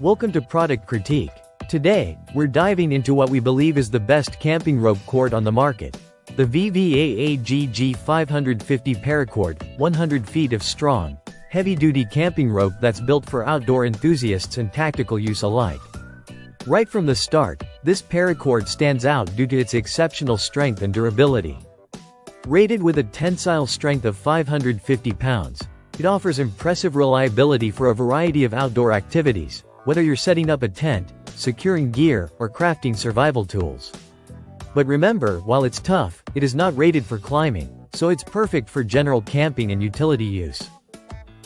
Welcome to Product Critique. Today, we're diving into what we believe is the best camping rope cord on the market. The VVAAGG 550 Paracord, 100 feet of strong, heavy-duty camping rope that's built for outdoor enthusiasts and tactical use alike. Right from the start, this paracord stands out due to its exceptional strength and durability. Rated with a tensile strength of 550 pounds, it offers impressive reliability for a variety of outdoor activities, whether you're setting up a tent, securing gear, or crafting survival tools. But remember, while it's tough, it is not rated for climbing, so it's perfect for general camping and utility use.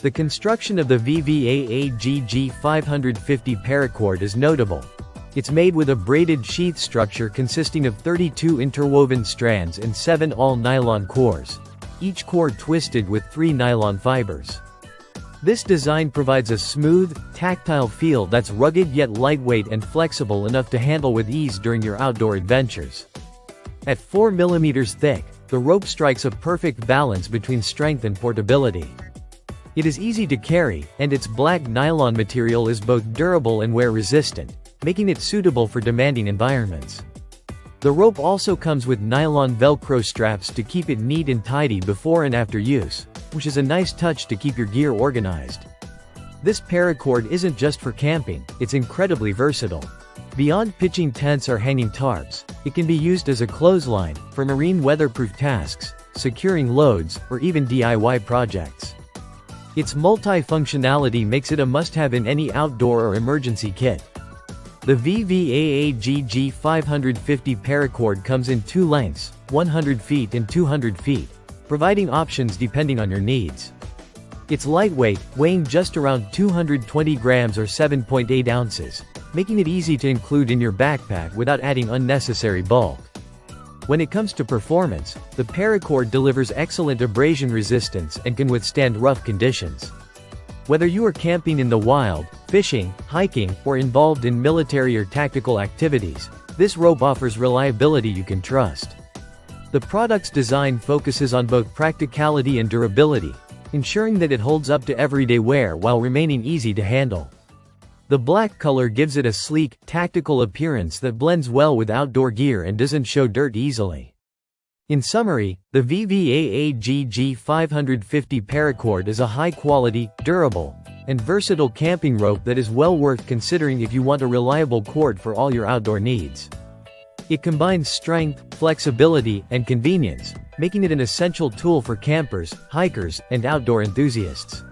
The construction of the VVAAGG 550 Paracord is notable. It's made with a braided sheath structure consisting of 32 interwoven strands and 7 all-nylon cores, each core twisted with 3 nylon fibers. This design provides a smooth, tactile feel that's rugged yet lightweight and flexible enough to handle with ease during your outdoor adventures. At 4 mm thick, the rope strikes a perfect balance between strength and portability. It is easy to carry, and its black nylon material is both durable and wear-resistant, making it suitable for demanding environments. The rope also comes with nylon Velcro straps to keep it neat and tidy before and after use, which is a nice touch to keep your gear organized. This paracord isn't just for camping, it's incredibly versatile. Beyond pitching tents or hanging tarps, it can be used as a clothesline, for marine weatherproof tasks, securing loads, or even DIY projects. Its multi-functionality makes it a must-have in any outdoor or emergency kit. The VVAAGG 550 Paracord comes in 2 lengths, 100 feet and 200 feet, providing options depending on your needs. It's lightweight, weighing just around 220 grams or 7.8 ounces, making it easy to include in your backpack without adding unnecessary bulk. When it comes to performance, the paracord delivers excellent abrasion resistance and can withstand rough conditions. Whether you are camping in the wild, fishing, hiking, or involved in military or tactical activities, this rope offers reliability you can trust. The product's design focuses on both practicality and durability, ensuring that it holds up to everyday wear while remaining easy to handle. The black color gives it a sleek, tactical appearance that blends well with outdoor gear and doesn't show dirt easily. In summary, the VVAAGG 550 Paracord is a high-quality, durable, and versatile camping rope that is well worth considering if you want a reliable cord for all your outdoor needs. It combines strength, flexibility, and convenience, making it an essential tool for campers, hikers, and outdoor enthusiasts.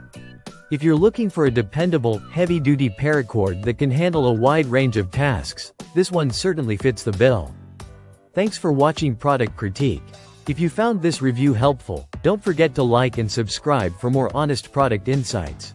If you're looking for a dependable, heavy-duty paracord that can handle a wide range of tasks, this one certainly fits the bill. Thanks for watching Product Critique. If you found this review helpful, don't forget to like and subscribe for more honest product insights.